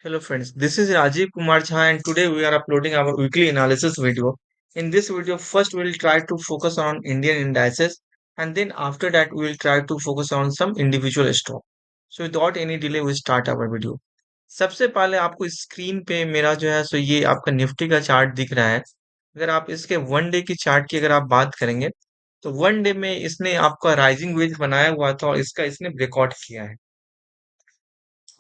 Hello friends, this is Rajiv Kumar Jha and today we are uploading our weekly analysis video. In this video, first we will try to focus on Indian indices and then after that we will try to focus on some individual stock. So without any delay we start our video. सबसे पहले आपको screen पे मेरा जो है सो ये आपका Nifty का चार्ट दिख रहा है। अगर आप इसके वन डे की चार्ट की अगर आप बात करेंगे तो वन डे में इसने आपका राइजिंग वेज बनाया हुआ था और इसका इसने ब्रेकआउट किया है।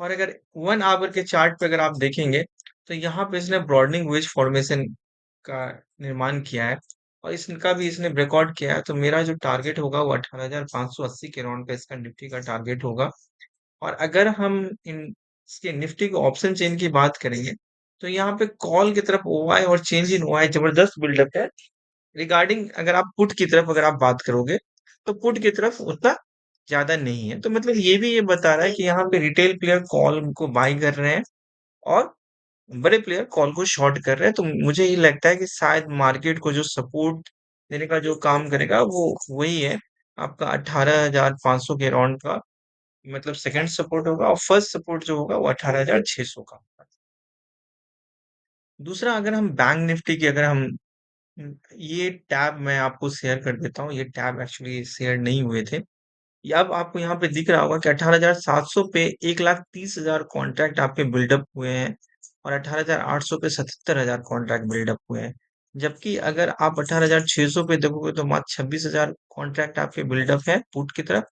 और अगर 1 आवर के चार्ट पे अगर आप देखेंगे, तो यहाँ पे इसने ब्रॉडनिंग वेज फॉर्मेशन का निर्माण किया है और इसका भी इसने ब्रेकआउट किया है। तो मेरा जो टारगेट होगा वो 18,580 के राउंड पे इसका निफ्टी का टारगेट होगा। और अगर हम इन इसके निफ्टी के ऑप्शन चेन की बात करेंगे, तो यहाँ पे कॉल की तरफ ओआई और चेंज इन ओआई जबरदस्त बिल्डअप है। रिगार्डिंग अगर आप पुट की तरफ अगर आप बात करोगे, तो पुट की तरफ उतना ज़्यादा नहीं है। तो मतलब ये भी ये बता रहा है कि यहाँ पे रिटेल प्लेयर कॉल को बाय कर रहे हैं और बड़े प्लेयर कॉल को शॉर्ट कर रहे हैं। तो मुझे ये लगता है कि शायद मार्केट को जो सपोर्ट देने का जो काम करेगा वो वही है आपका 18,500 के अराउंड का मतलब सेकंड सपोर्ट होगा और फर्स्ट सपोर्ट जो होगा वो 18,600 का होगा। दूसरा अगर हम बैंक निफ्टी की अगर हम ये टैब मैं आपको शेयर कर देता हूँ। ये टैब एक्चुअली शेयर नहीं हुए थे। ये अब आपको यहाँ पे दिख रहा होगा कि 18,700 पे 1,30,000 कॉन्ट्रैक्ट आपके बिल्डअप हुए हैं और 18,800 पे 77,000 कॉन्ट्रैक्ट बिल्डअप हुए हैं। जबकि अगर आप 18,600 पे देखोगे तो मात्र 26,000 कॉन्ट्रैक्ट आपके बिल्डअप है पुट की तरफ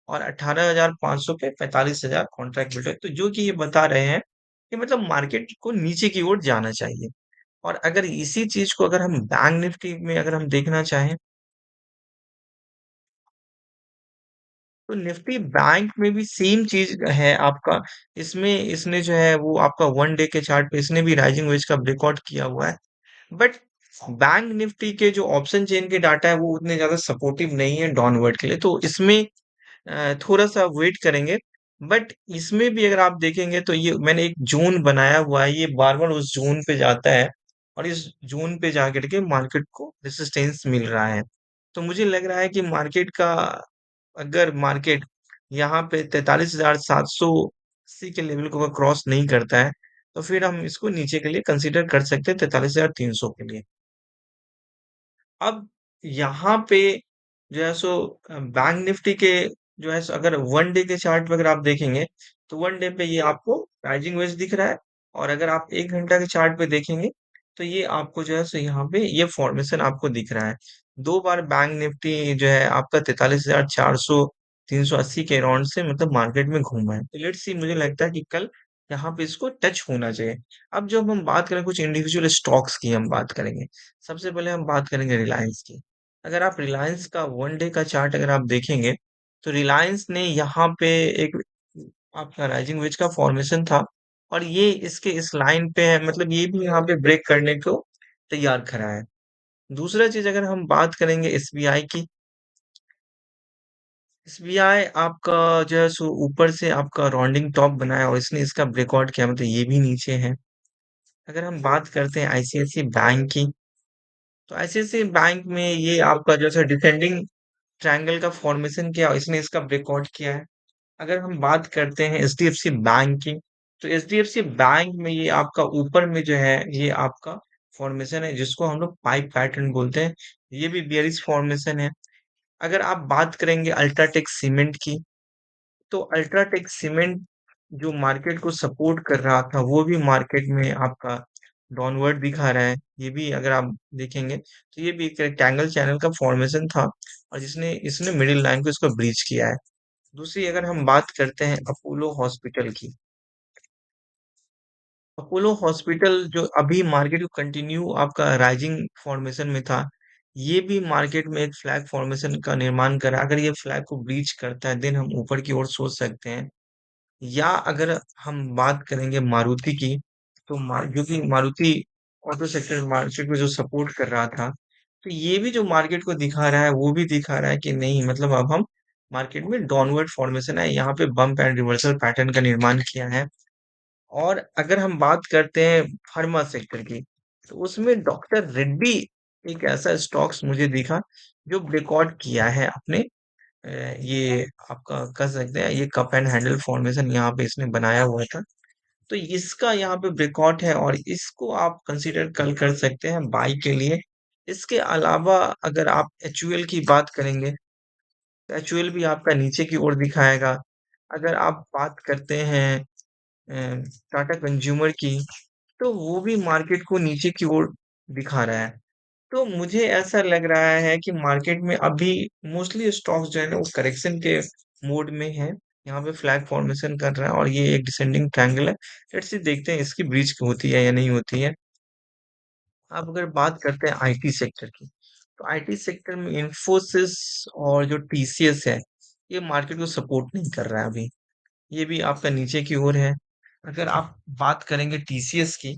और 18,500 पे 45,000 कॉन्ट्रैक्ट बिल्डअप। तो जो कि ये बता रहे हैं कि मतलब मार्केट को नीचे की ओर जाना चाहिए। और अगर इसी चीज को अगर हम बैंक निफ्टी में अगर हम देखना चाहें, तो निफ्टी बैंक में भी सेम चीज है आपका। इसमें इसने जो है वो आपका वन डे के चार्ट पे इसने भी राइजिंग वेज का ब्रेकआउट किया हुआ है। बट बैंक निफ्टी के जो ऑप्शन चेन के डाटा है वो उतने ज्यादा सपोर्टिव नहीं है डाउनवर्ड के लिए। तो इसमें थोड़ा सा वेट करेंगे। बट इसमें भी अगर आप देखेंगे तो ये मैंने एक जोन बनाया हुआ है, ये बार बार उस जोन पे जाता है और इस जोन पे जाकर के मार्केट को रेसिस्टेंस मिल रहा है। तो मुझे लग रहा है कि मार्केट का अगर मार्केट यहाँ पे 43,780 के लेवल को अगर क्रॉस नहीं करता है, तो फिर हम इसको नीचे के लिए कंसीडर कर सकते हैं 43,300 के लिए। अब यहाँ पे जो है सो बैंक निफ्टी के जो है सो अगर वन डे के चार्ट पे अगर आप देखेंगे, तो वन डे पे ये आपको राइजिंग वेज दिख रहा है और अगर आप 1 घंटा के चार्ट पे देखेंगे, तो ये आपको जो है सो यहाँ पे ये फॉर्मेशन आपको दिख रहा है। 2 बार बैंक निफ्टी जो है आपका 43,400 380 के अराउंड से मतलब मार्केट में घूमा है। तो लेट्स सी, मुझे लगता है कि कल यहाँ पे इसको टच होना चाहिए। अब जब हम बात करें कुछ इंडिविजुअल स्टॉक्स की हम बात करेंगे। सबसे पहले हम बात करेंगे रिलायंस की। अगर आप रिलायंस का वन डे का चार्ट अगर आप देखेंगे, तो रिलायंस ने यहाँ पे एक आपका राइजिंग वेज का फॉर्मेशन था और ये इसके इस लाइन पे है, मतलब ये भी यहाँ पे ब्रेक करने को तैयार खड़ा है। दूसरा चीज अगर हम बात करेंगे एसबीआई की, एसबीआई आपका जो है सो ऊपर से आपका राउंडिंग टॉप बनाया और इसने इसका ब्रेकआउट किया, मतलब ये भी नीचे है। अगर हम बात करते हैं आईसीआईसी बैंक की, तो आईसीआईसी बैंक में ये आपका जो है डिसेंडिंग ट्रायंगल का फॉर्मेशन किया और इसने इसका ब्रेकआउट किया है। अगर हम बात करते हैं एचडीएफसी बैंक की, तो एचडीएफसी बैंक में ये आपका ऊपर में जो है ये आपका फॉर्मेशन है जिसको हम लोग पाइप पैटर्न बोलते हैं। ये भी बेयरिश फॉर्मेशन है। अगर आप बात करेंगे अल्ट्राटेक सीमेंट की, तो अल्ट्राटेक सीमेंट जो मार्केट को सपोर्ट कर रहा था वो भी मार्केट में आपका डाउनवर्ड दिखा रहा है। ये भी अगर आप देखेंगे तो ये भी एक रेक्टेंगल चैनल का फॉर्मेशन था और जिसने इसने मिडिल लाइन को इसको ब्रीच किया है। दूसरी अगर हम बात करते हैं अपोलो हॉस्पिटल की, अपोलो हॉस्पिटल जो अभी मार्केट को कंटिन्यू आपका राइजिंग फॉर्मेशन में था, ये भी मार्केट में एक फ्लैग फॉर्मेशन का निर्माण कर रहा है। अगर ये फ्लैग को ब्रीच करता है देन हम ऊपर की ओर सोच सकते हैं। या अगर हम बात करेंगे मारुति की, तो जो कि मारुति ऑटो सेक्टर मार्केट में जो सपोर्ट कर रहा था, तो ये भी जो मार्केट को दिखा रहा है वो भी दिखा रहा है कि नहीं, मतलब अब हम मार्केट में डाउनवर्ड फॉर्मेशन है, यहाँ पे बम्प एंड रिवर्सल पैटर्न का निर्माण किया है। और अगर हम बात करते हैं फार्मा सेक्टर की, तो उसमें डॉक्टर रेड्डी एक ऐसा स्टॉक्स मुझे दिखा जो ब्रेकआउट किया है अपने ये आपका कह सकते हैं ये कप एंड हैंडल फॉर्मेशन यहाँ पे इसने बनाया हुआ था। तो इसका यहाँ पे ब्रेकआउट है और इसको आप कंसीडर कल कर सकते हैं बाई के लिए। इसके अलावा अगर आप एचयूएल की बात करेंगे, तो एचयूएल भी आपका नीचे की ओर दिखाएगा। अगर आप बात करते हैं टाटा कंज्यूमर की, तो वो भी मार्केट को नीचे की ओर दिखा रहा है। तो मुझे ऐसा लग रहा है कि मार्केट में अभी मोस्टली स्टॉक्स जो है ना वो करेक्शन के मोड में है। यहाँ पे फ्लैग फॉर्मेशन कर रहा है और ये एक डिसेंडिंग ट्रायंगल है। लेट्स सी देखते हैं इसकी ब्रीच होती है या नहीं होती है। अब अगर बात करते हैं आईटी सेक्टर की, तो आईटी सेक्टर में इंफोसिस और जो टीसीएस है, ये मार्केट को सपोर्ट नहीं कर रहा है अभी। ये भी आपका नीचे की ओर है। अगर आप बात करेंगे टीसीएस की,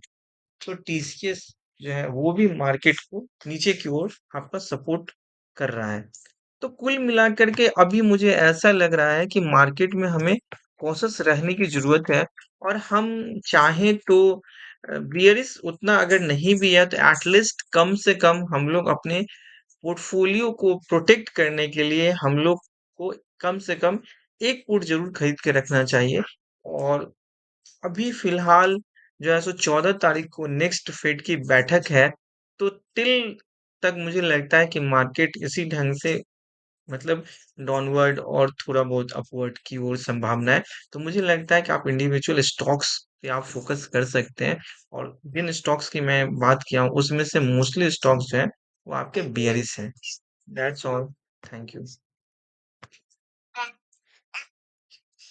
तो टीसीएस जो है वो भी मार्केट को नीचे की ओर आपका सपोर्ट कर रहा है। तो कुल मिलाकर के अभी मुझे ऐसा लग रहा है कि मार्केट में हमें कॉशियस रहने की जरूरत है और हम चाहें तो बियरिश उतना अगर नहीं भी है तो एटलीस्ट कम से कम हम लोग अपने पोर्टफोलियो को प्रोटेक्ट करने के लिए हम लोग को कम से कम एक पुट जरूर खरीद के रखना चाहिए। और अभी फिलहाल जो है सो 14 तारीख को नेक्स्ट फेड की बैठक है। तो टिल तक मुझे लगता है कि मार्केट इसी ढंग से मतलब डाउनवर्ड और थोड़ा बहुत अपवर्ड की ओर संभावना है। तो मुझे लगता है कि आप इंडिविजुअल स्टॉक्स पे आप फोकस कर सकते हैं और जिन स्टॉक्स की मैं बात किया हूँ उसमें से मोस्टली स्टॉक्स जो है वो आपके बियरिश हैं। That's all. Thank you.